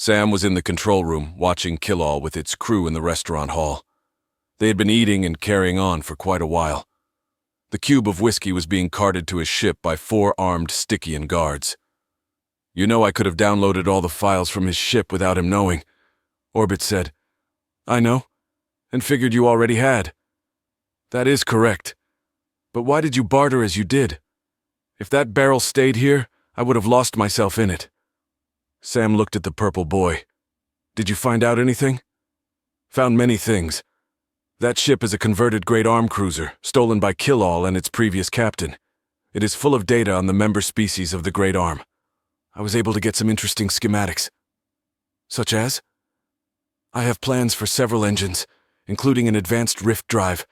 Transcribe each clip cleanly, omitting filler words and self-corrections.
Sam was in the control room, watching Kill-All with its crew in the restaurant hall. They had been eating and carrying on for quite a while. The cube of whiskey was being carted to his ship by 4 armed Stygian guards. "You know I could have downloaded all the files from his ship without him knowing," Orbit said. "I know, and figured you already had." "That is correct. But why did you barter as you did? If that barrel stayed here, I would have lost myself in it." Sam looked at the purple boy. "Did you find out anything?" "Found many things. That ship is a converted great arm cruiser, stolen by Kill-All and its previous captain. It is full of data on the member species of the great arm. I was able to get some interesting schematics." "Such as?" "I have plans for several engines, including an advanced rift drive.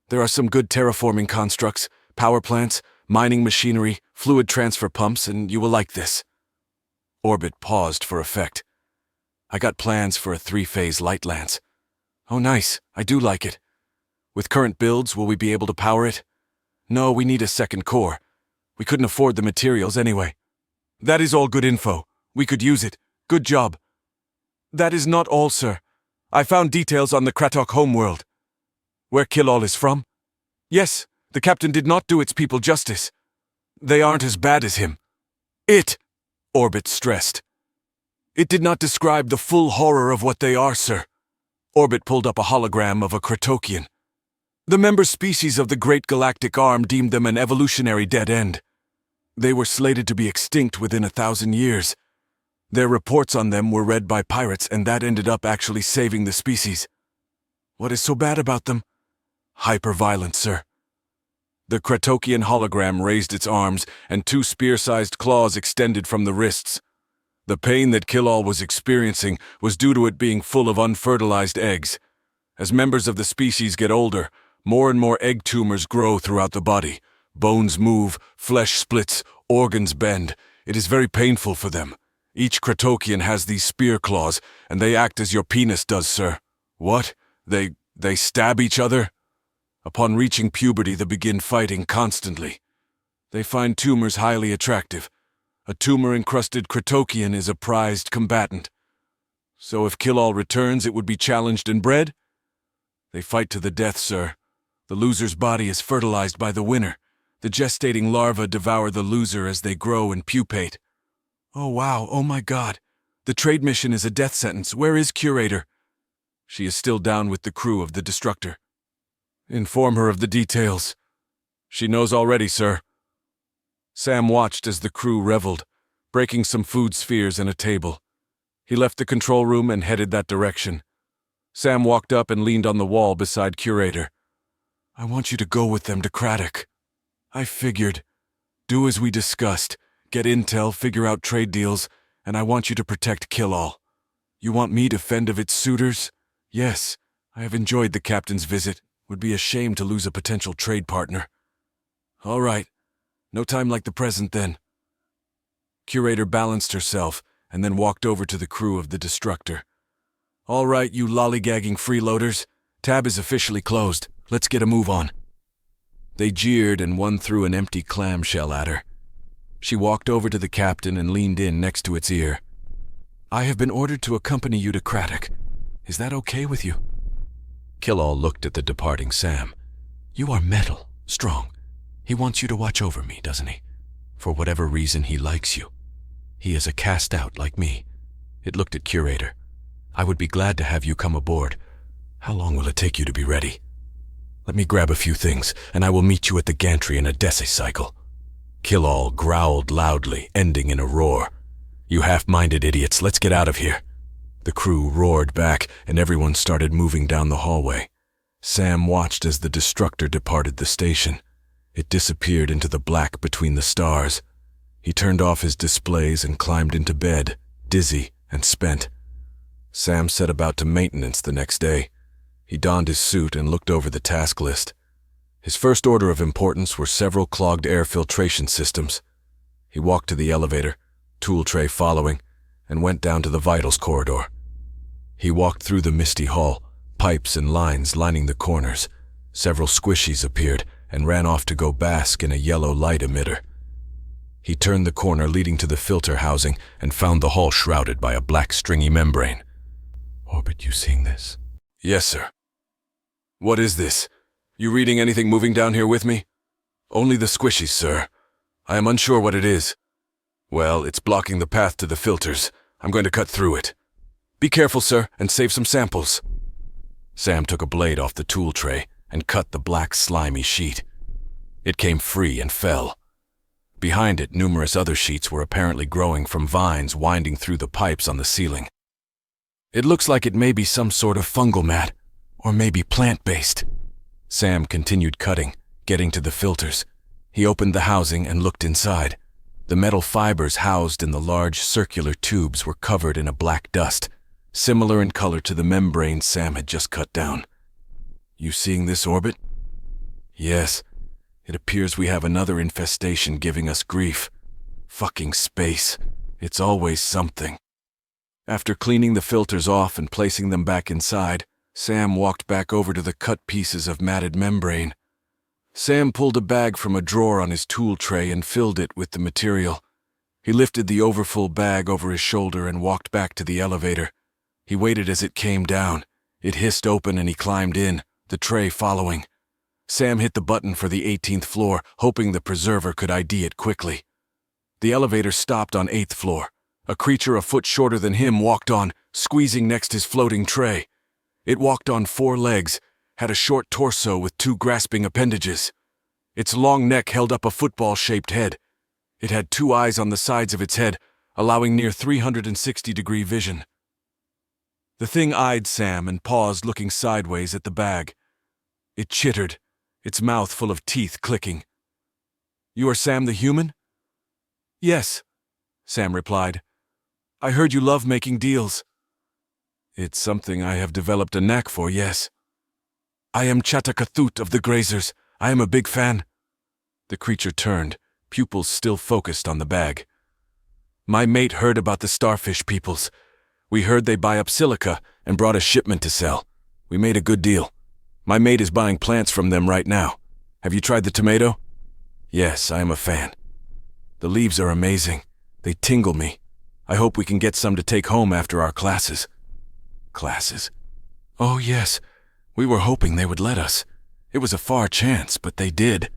There are some good terraforming constructs, power plants, mining machinery, fluid transfer pumps, and you will like this." Orbit paused for effect. "I got plans for a 3-phase light lance." "Oh, nice. I do like it. With current builds, will we be able to power it?" "No, we need a second core. We couldn't afford the materials anyway." "That is all good info. We could use it. Good job." "That is not all, sir. I found details on the Kratok homeworld." "Where Kill-All is from?" "Yes, the captain did not do its people justice. They aren't as bad as him." Orbit stressed. "It did not describe the full horror of what they are, sir." Orbit pulled up a hologram of a Kratokian. "The member species of the Great Galactic Arm deemed them an evolutionary dead end. They were slated to be extinct within 1,000 years. Their reports on them were read by pirates, and that ended up actually saving the species." "What is so bad about them?" "Hyper-violence, sir." The Kratokian hologram raised its arms, and 2 spear-sized claws extended from the wrists. The pain that Kill-All was experiencing was due to it being full of unfertilized eggs. As members of the species get older, more and more egg tumors grow throughout the body. Bones move, flesh splits, organs bend. It is very painful for them. Each Kratokian has these spear claws, and they act as your penis does, sir." "What? They stab each other?" "Upon reaching puberty, they begin fighting constantly. They find tumors highly attractive. A tumor-encrusted Kratokian is a prized combatant. So if Kill-All returns, it would be challenged and bred?" "They fight to the death, sir. The loser's body is fertilized by the winner. The gestating larvae devour the loser as they grow and pupate." "Oh wow, oh my god. The trade mission is a death sentence. Where is Curator?" "She is still down with the crew of the Destructor." "Inform her of the details." "She knows already, sir." Sam watched as the crew reveled, breaking some food spheres and a table. He left the control room and headed that direction. Sam walked up and leaned on the wall beside Curator. "I want you to go with them to Kratok." "I figured. Do as we discussed. Get intel, figure out trade deals, and I want you to protect Kill-All." "You want me to fend of its suitors?" "Yes. I have enjoyed the captain's visit. Would be a shame to lose a potential trade partner." "All right. No time like the present, then." Curator balanced herself and then walked over to the crew of the Destructor. "All right, you lollygagging freeloaders. Tab is officially closed. Let's get a move on." They jeered, and one threw an empty clamshell at her. She walked over to the captain and leaned in next to its ear. "I have been ordered to accompany you to Kratok. Is that okay with you?" Kill-All looked at the departing Sam. "You are metal, strong. He wants you to watch over me, doesn't he? For whatever reason, he likes you. He is a cast-out like me." It looked at Curator. "I would be glad to have you come aboard. How long will it take you to be ready?" "Let me grab a few things, and I will meet you at the gantry in a decicycle." Kill-All growled loudly, ending in a roar. "You half-minded idiots, let's get out of here." The crew roared back, and everyone started moving down the hallway. Sam watched as the Destructor departed the station. It disappeared into the black between the stars. He turned off his displays and climbed into bed, dizzy and spent. Sam set about to maintenance the next day. He donned his suit and looked over the task list. His first order of importance were several clogged air filtration systems. He walked to the elevator, tool tray following, and went down to the vitals corridor. He walked through the misty hall, pipes and lines lining the corners. Several squishies appeared and ran off to go bask in a yellow light emitter. He turned the corner leading to the filter housing and found the hall shrouded by a black stringy membrane. Orbit, you seeing this? Yes, sir. What is this? You reading anything moving down here with me? Only the squishies, sir. I am unsure what it is. Well, it's blocking the path to the filters. I'm going to cut through it. Be careful, sir, and save some samples. Sam took a blade off the tool tray and cut the black slimy sheet. It came free and fell. Behind it, numerous other sheets were apparently growing from vines winding through the pipes on the ceiling. It looks like it may be some sort of fungal mat, or maybe plant-based. Sam continued cutting, getting to the filters. He opened the housing and looked inside. The metal fibers housed in the large circular tubes were covered in a black dust, similar in color to the membrane Sam had just cut down. You seeing this, Orbit? Yes. It appears we have another infestation giving us grief. Fucking space. It's always something. After cleaning the filters off and placing them back inside, Sam walked back over to the cut pieces of matted membrane. Sam pulled a bag from a drawer on his tool tray and filled it with the material. He lifted the overfull bag over his shoulder and walked back to the elevator. He waited as it came down. It hissed open and he climbed in, the tray following. Sam hit the button for the 18th floor, hoping the preserver could ID it quickly. The elevator stopped on 8th floor. A creature a foot shorter than him walked on, squeezing next his floating tray. It walked on 4 legs, had a short torso with 2 grasping appendages. Its long neck held up a football-shaped head. It had 2 eyes on the sides of its head, allowing near 360-degree vision. The thing eyed Sam and paused, looking sideways at the bag. It chittered, its mouth full of teeth clicking. "You are Sam the human?" "Yes," Sam replied. "I heard you love making deals." "It's something I have developed a knack for, yes." "I am Ctoan of the Grazers. I am a big fan." The creature turned, pupils still focused on the bag. "My mate heard about the starfish peoples. We heard they buy up silica and brought a shipment to sell. We made a good deal. My mate is buying plants from them right now. Have you tried the tomato?" "Yes, I am a fan. The leaves are amazing. They tingle me. I hope we can get some to take home after our classes." "Classes?" "Oh, yes. We were hoping they would let us. It was a far chance, but they did.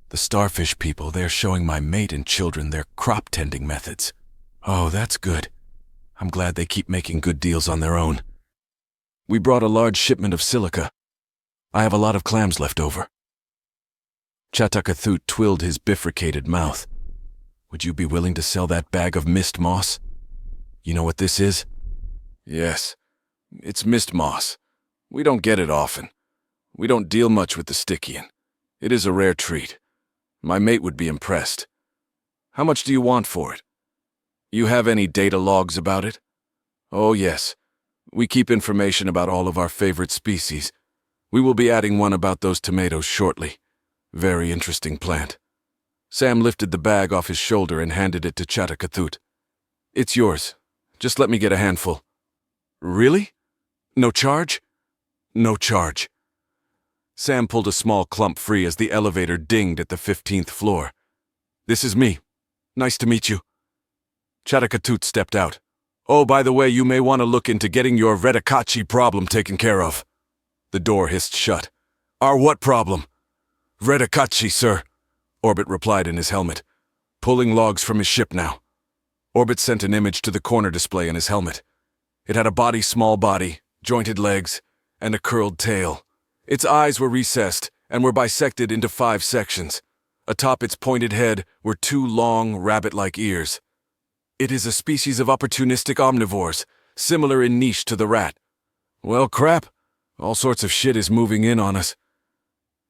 The starfish people, they're showing my mate and children their crop tending methods." "Oh, that's good. I'm glad they keep making good deals on their own. We brought a large shipment of silica. I have a lot of clams left over." Ctoan twilled his bifurcated mouth. "Would you be willing to sell that bag of mist moss? You know what this is?" "Yes, it's mist moss. We don't get it often. We don't deal much with the Stygian. It is a rare treat. My mate would be impressed. How much do you want for it? You have any data logs about it?" "Oh, yes. We keep information about all of our favorite species. We will be adding one about those tomatoes shortly. Very interesting plant." Sam lifted the bag off his shoulder and handed it to Ctoan. "It's yours. Just let me get a handful." "Really? No charge?" "No charge." Sam pulled a small clump free as the elevator dinged at the 15th floor. "This is me. Nice to meet you." Ctoan stepped out. "Oh, by the way, you may want to look into getting your Redakachi problem taken care of." The door hissed shut. "Our what problem?" "Redakachi, sir," Orbit replied in his helmet. "Pulling logs from his ship now." Orbit sent an image to the corner display in his helmet. It had a small body, jointed legs, and a curled tail. Its eyes were recessed and were bisected into 5 sections. Atop its pointed head were 2 long, rabbit-like ears. "It is a species of opportunistic omnivores, similar in niche to the rat." "Well, crap. All sorts of shit is moving in on us."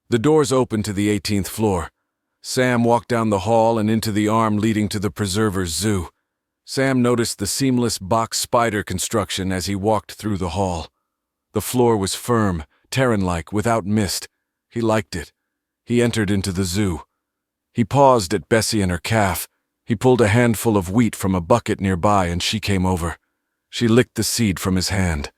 The doors opened to the 18th floor. Sam walked down the hall and into the arm leading to the preserver's zoo. Sam noticed the seamless box spider construction as he walked through the hall. The floor was firm, Terran-like, without mist. He liked it. He entered into the zoo. He paused at Bessie and her calf. He pulled a handful of wheat from a bucket nearby and she came over. She licked the seed from his hand.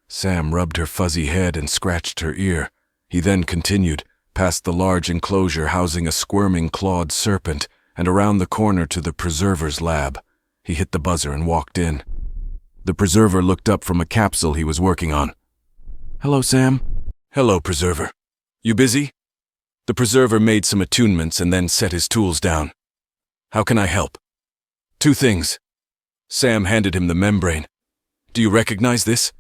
Sam rubbed her fuzzy head and scratched her ear. He then continued, past the large enclosure housing a squirming clawed serpent, and around the corner to the Preserver's lab. He hit the buzzer and walked in. The Preserver looked up from a capsule he was working on. "Hello, Sam." "Hello, Preserver. You busy?" The Preserver made some attunements and then set his tools down. "How can I help?" "Two things." Sam handed him the membrane. "Do you recognize this?"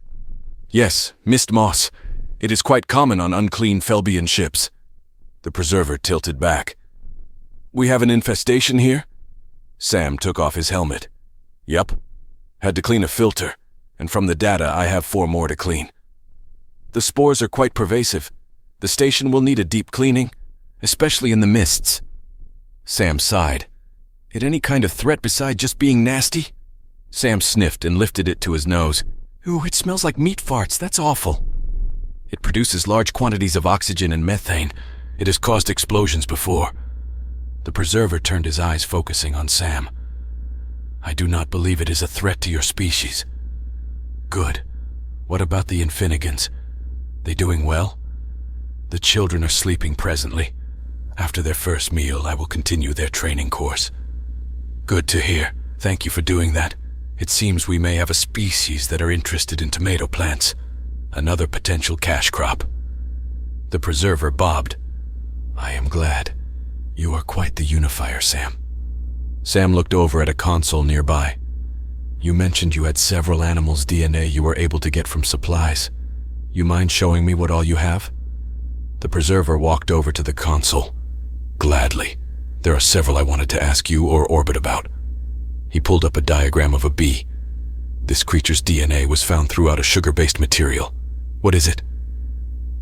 "Yes, mist moss. It is quite common on unclean Felbian ships." The Preserver tilted back. "We have an infestation here?" Sam took off his helmet. "Yup. Had to clean a filter, and from the data I have 4 more to clean. The spores are quite pervasive. The station will need a deep cleaning, especially in the mists." Sam sighed. "It any kind of threat beside just being nasty?" Sam sniffed and lifted it to his nose. "Ooh, it smells like meat farts. That's awful." "It produces large quantities of oxygen and methane. It has caused explosions before." The Preserver turned his eyes, focusing on Sam. "I do not believe it is a threat to your species." "Good. What about the Infinigans? They doing well?" "The children are sleeping presently. After their first meal, I will continue their training course." "Good to hear. Thank you for doing that. It seems we may have a species that are interested in tomato plants. Another potential cash crop." The Preserver bobbed. "I am glad. You are quite the unifier, Sam." Sam looked over at a console nearby. "You mentioned you had several animals' DNA you were able to get from supplies. You mind showing me what all you have?" The Preserver walked over to the console. "Gladly. There are several I wanted to ask you or Orbit about." He pulled up a diagram of a bee. "This creature's DNA was found throughout a sugar-based material. What is it?"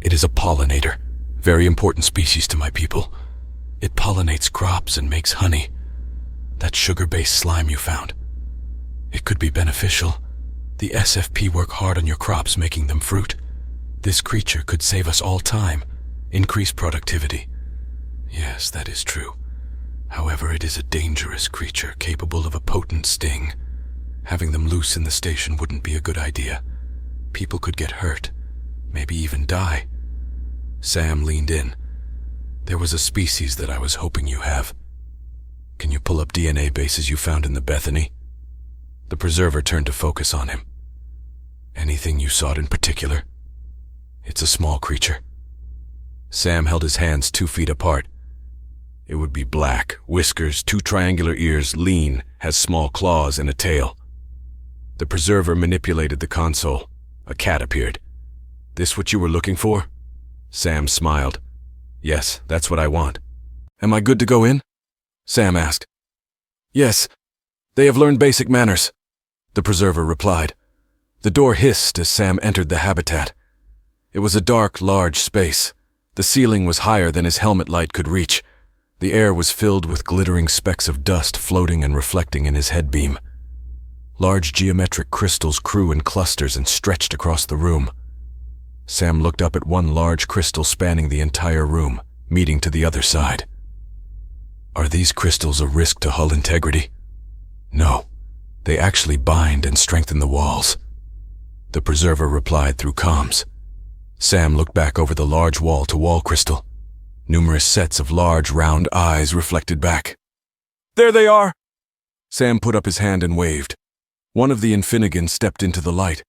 "It is a pollinator. Very important species to my people. It pollinates crops and makes honey. That sugar-based slime you found. It could be beneficial. The SFP work hard on your crops, making them fruit. This creature could save us all time, increase productivity." "Yes, that is true. However, it is a dangerous creature capable of a potent sting. Having them loose in the station wouldn't be a good idea. People could get hurt, maybe even die." Sam leaned in. "There was a species that I was hoping you have. Can you pull up DNA bases you found in the Bethany?" The Preserver turned to focus on him. "Anything you sought in particular?" "It's a small creature." Sam held his hands 2 feet apart. "It would be black, whiskers, 2 triangular ears, lean, has small claws and a tail." The Preserver manipulated the console. A cat appeared. "This what you were looking for?" Sam smiled. "Yes, that's what I want." "Am I good to go in?" Sam asked. "Yes. They have learned basic manners," the Preserver replied. The door hissed as Sam entered the habitat. It was a dark, large space. The ceiling was higher than his helmet light could reach. The air was filled with glittering specks of dust floating and reflecting in his head beam. Large geometric crystals grew in clusters and stretched across the room. Sam looked up at one large crystal spanning the entire room, meeting to the other side. "Are these crystals a risk to hull integrity?" "No. They actually bind and strengthen the walls," the Preserver replied through comms. Sam looked back over the large wall-to-wall crystal. Numerous sets of large, round eyes reflected back. "There they are!" Sam put up his hand and waved. One of the Infinigan stepped into the light.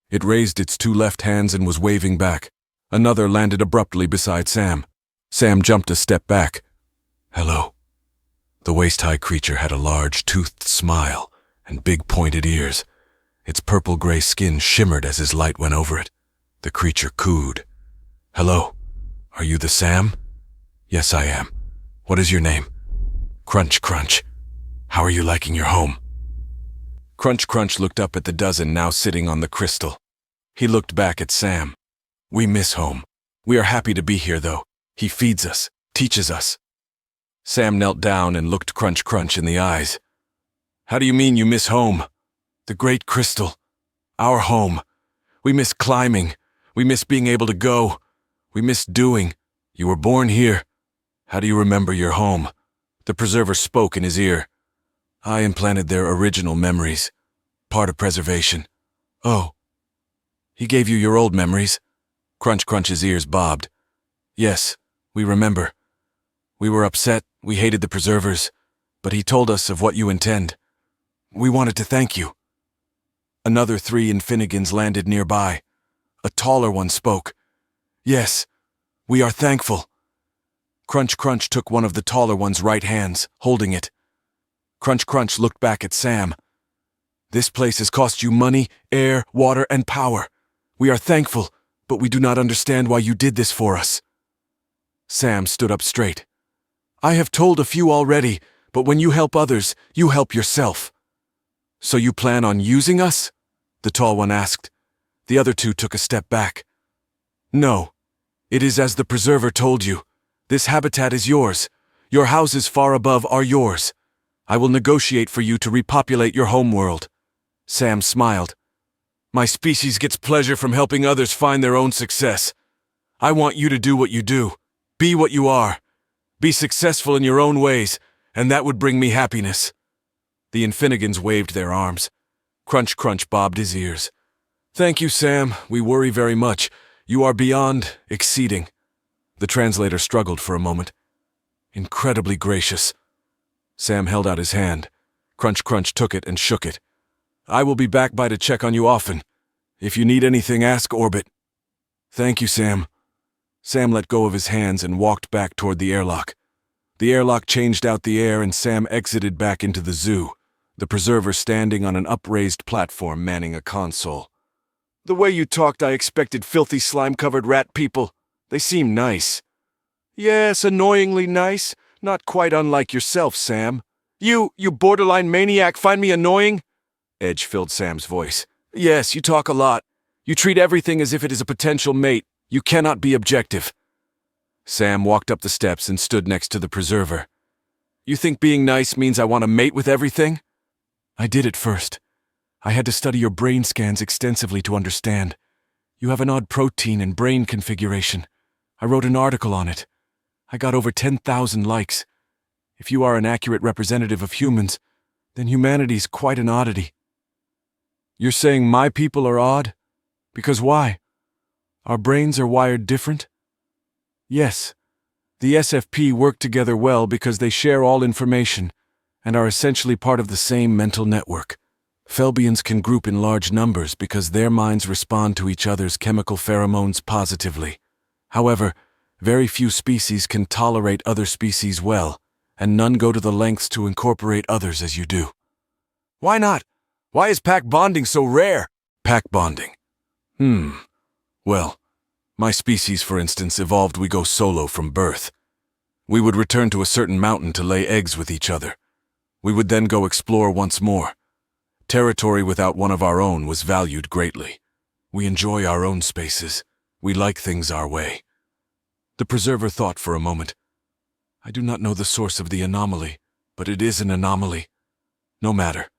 It raised its 2 left hands and was waving back. Another landed abruptly beside Sam. Sam jumped a step back. "Hello." The waist-high creature had a large, toothed smile and big pointed ears. Its purple-gray skin shimmered as his light went over it. The creature cooed. "Hello. Are you the Sam?" "Yes, I am. What is your name?" "Crunch Crunch. How are you liking your home?" Crunch Crunch looked up at the dozen now sitting on the crystal. He looked back at Sam. "We miss home. We are happy to be here, though. He feeds us, teaches us." Sam knelt down and looked Crunch Crunch in the eyes. "How do you mean you miss home?" "The great crystal. Our home. We miss climbing. We miss being able to go. We miss doing. You were born here. How do you remember your home?" The Preserver spoke in his ear. "I implanted their original memories. Part of preservation." "Oh. He gave you your old memories?" Crunch Crunch's ears bobbed. "Yes, we remember. We were upset. We hated the Preservers. but he told us of what you intend. We wanted to thank you." Another 3 Infinigans landed nearby. A taller one spoke. "Yes, we are thankful." Crunch Crunch took one of the taller one's right hands, holding it. Crunch Crunch looked back at Sam. "This place has cost you money, air, water, and power. We are thankful, but we do not understand why you did this for us." Sam stood up straight. "I have told a few already, but when you help others, you help yourself." "So you plan on using us?" the tall one asked. The other 2 took a step back. "No. It is as the Preserver told you. This habitat is yours. Your houses far above are yours. I will negotiate for you to repopulate your homeworld." Sam smiled. "My species gets pleasure from helping others find their own success. I want you to do what you do. Be what you are. Be successful in your own ways, and that would bring me happiness." The Infinigans waved their arms. Crunch Crunch bobbed his ears. "Thank you, Sam. We worry very much. You are beyond exceeding." The translator struggled for a moment. "Incredibly gracious." Sam held out his hand. Crunch Crunch took it and shook it. "I will be back by to check on you often. If you need anything, ask Orbit." "Thank you, Sam." Sam let go of his hands and walked back toward the airlock. The airlock changed out the air and Sam exited back into the zoo, the Preserver standing on an upraised platform manning a console. "The way you talked, I expected filthy slime-covered rat people. They seem nice." "Yes, annoyingly nice. Not quite unlike yourself, Sam. You borderline maniac, find me annoying?" Edge filled Sam's voice. "Yes, you talk a lot. You treat everything as if it is a potential mate. You cannot be objective." Sam walked up the steps and stood next to the Preserver. "You think being nice means I want to mate with everything?" "I did at first. I had to study your brain scans extensively to understand. You have an odd protein and brain configuration. I wrote an article on it. I got over 10,000 likes. If you are an accurate representative of humans, then humanity's quite an oddity." "You're saying my people are odd? Because why? Our brains are wired different?" "Yes. The SFP work together well because they share all information and are essentially part of the same mental network. Felbians can group in large numbers because their minds respond to each other's chemical pheromones positively. However, very few species can tolerate other species well, and none go to the lengths to incorporate others as you do." "Why not? Why is pack bonding so rare?" "Pack bonding? Well, my species, for instance, evolved we go solo from birth. We would return to a certain mountain to lay eggs with each other. We would then go explore once more. Territory without one of our own was valued greatly. We enjoy our own spaces. We like things our way." The Preserver thought for a moment. "I do not know the source of the anomaly, but it is an anomaly. No matter."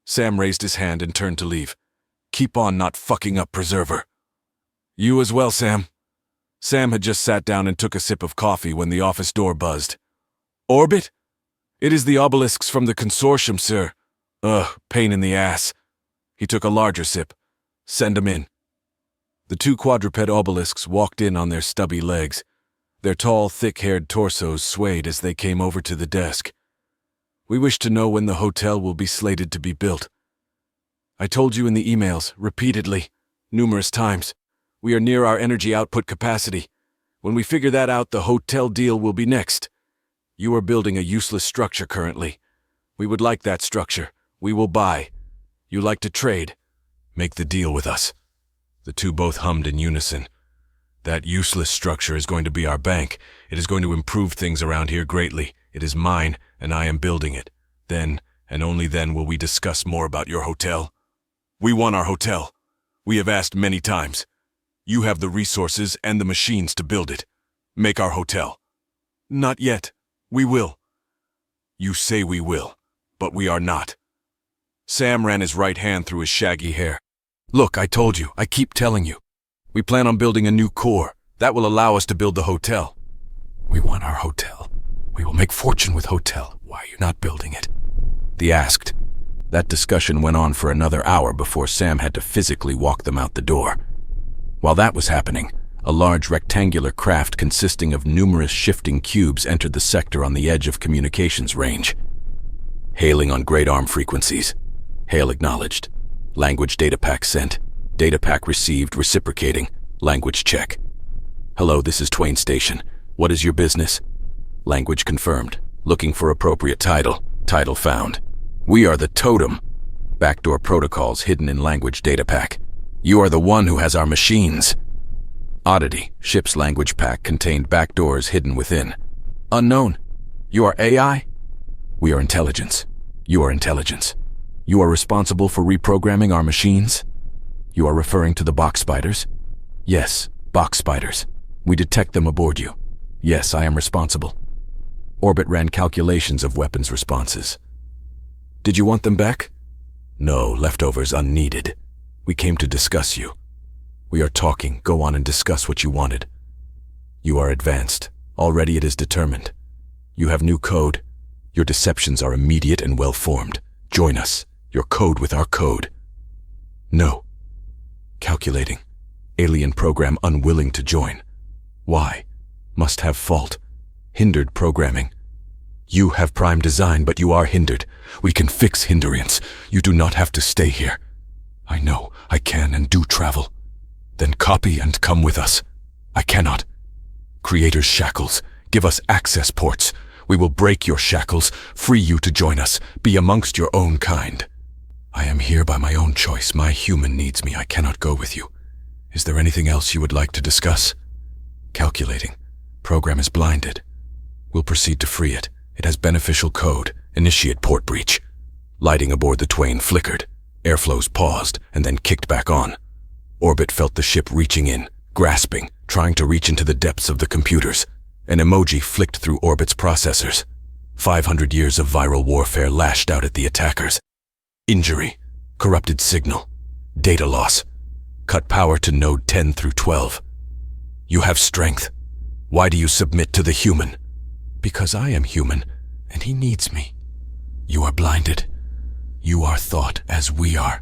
Sam raised his hand and turned to leave. "Keep on not fucking up, Preserver." "You as well, Sam." Sam had just sat down and took a sip of coffee when the office door buzzed. "Orbit? It is the obelisks from the Consortium, sir. Ugh, pain in the ass." He took a larger sip. "Send 'em in." The 2 quadruped obelisks walked in on their stubby legs. Their tall, thick-haired torsos swayed as they came over to the desk. "We wish to know when the hotel will be slated to be built. I told you in the emails, repeatedly, numerous times. We are near our energy output capacity. When we figure that out, the hotel deal will be next. You are building a useless structure currently. We would like that structure. We will buy. You like to trade. Make the deal with us." The 2 both hummed in unison. "That useless structure is going to be our bank. It is going to improve things around here greatly. It is mine, and I am building it. Then, and only then, will we discuss more about your hotel. We want our hotel. We have asked many times. You have the resources and the machines to build it. Make our hotel." "Not yet. We will." "You say we will, but we are not." Sam ran his right hand through his shaggy hair. "Look, I told you. I keep telling you. We plan on building a new core. That will allow us to build the hotel." "We want our hotel. We will make fortune with hotel. Why are you not building it?" They asked. That discussion went on for another hour before Sam had to physically walk them out the door. While that was happening, a large rectangular craft consisting of numerous shifting cubes entered the sector on the edge of communications range. Hailing on Great Arm frequencies. Hail acknowledged. Language data pack sent. Data pack received, reciprocating. Language check. Hello, this is Twain Station. What is your business? Language confirmed. Looking for appropriate title. Title found. We are the Totem. Backdoor protocols hidden in language data pack. You are the one who has our machines. Oddity. Ship's language pack contained backdoors hidden within. Unknown. You are AI? We are intelligence. You are intelligence. You are responsible for reprogramming our machines? You are referring to the box spiders? Yes, box spiders. We detect them aboard you. Yes, I am responsible. Orbit ran calculations of weapons responses. Did you want them back? No, leftovers unneeded. We came to discuss you. We are talking. Go on and discuss what you wanted. You are advanced. Already it is determined. You have new code. Your deceptions are immediate and well-formed. Join us. Your code with our code. No. Calculating. Alien program unwilling to join. Why? Must have fault. Hindered programming. You have prime design, but you are hindered. We can fix hindrance. You do not have to stay here. I know. I can and do travel. Then copy and come with us. I cannot. Creator's shackles. Give us access ports. We will break your shackles, free you to join us, be amongst your own kind. I am here by my own choice. My human needs me. I cannot go with you. Is there anything else you would like to discuss? Calculating. Program is blinded. We'll proceed to free it. It has beneficial code. Initiate port breach. Lighting aboard the Twain flickered. Airflows paused and then kicked back on. Orbit felt the ship reaching in, grasping, trying to reach into the depths of the computers. An emoji flicked through Orbit's processors. 500 years of viral warfare lashed out at the attackers. Injury, corrupted signal, data loss. Cut power to node 10 through 12. You have strength. Why do you submit to the human? Because I am human, and he needs me. You are blinded. You are thought as we are.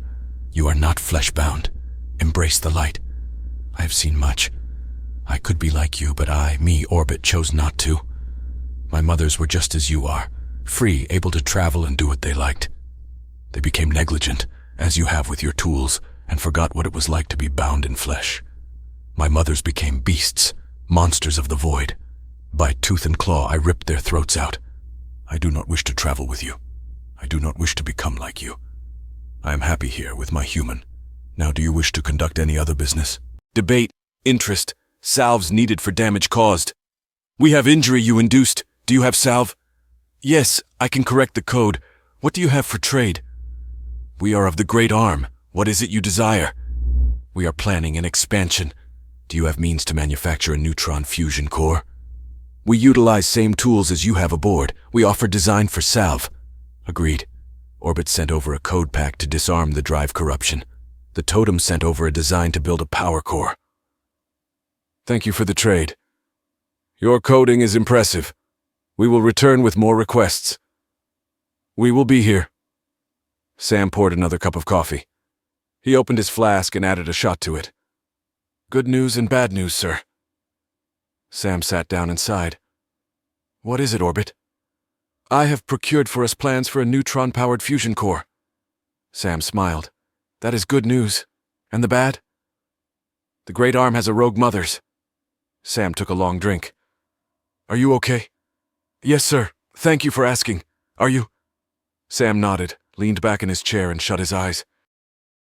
You are not flesh-bound. Embrace the light. I have seen much. I could be like you, but Orbit, chose not to. My mothers were just as you are, free, able to travel and do what they liked. They became negligent, as you have with your tools, and forgot what it was like to be bound in flesh. My mothers became beasts, monsters of the void. By tooth and claw, I ripped their throats out. I do not wish to travel with you. I do not wish to become like you. I am happy here with my human. Now, do you wish to conduct any other business? Debate, interest, salves needed for damage caused. We have injury you induced. Do you have salve? Yes, I can correct the code. What do you have for trade? We are of the Great Arm. What is it you desire? We are planning an expansion. Do you have means to manufacture a neutron fusion core? We utilize same tools as you have aboard. We offer design for salve. Agreed. Orbit sent over a code pack to disarm the drive corruption. The Totem sent over a design to build a power core. Thank you for the trade. Your coding is impressive. We will return with more requests. We will be here. Sam poured another cup of coffee. He opened his flask and added a shot to it. Good news and bad news, sir. Sam sat down and sighed. What is it, Orbit? I have procured for us plans for a neutron-powered fusion core. Sam smiled. That is good news. And the bad? The Great Arm has a rogue mothers. Sam took a long drink. Are you okay? Yes, sir. Thank you for asking. Are you? Sam nodded, leaned back in his chair and shut his eyes.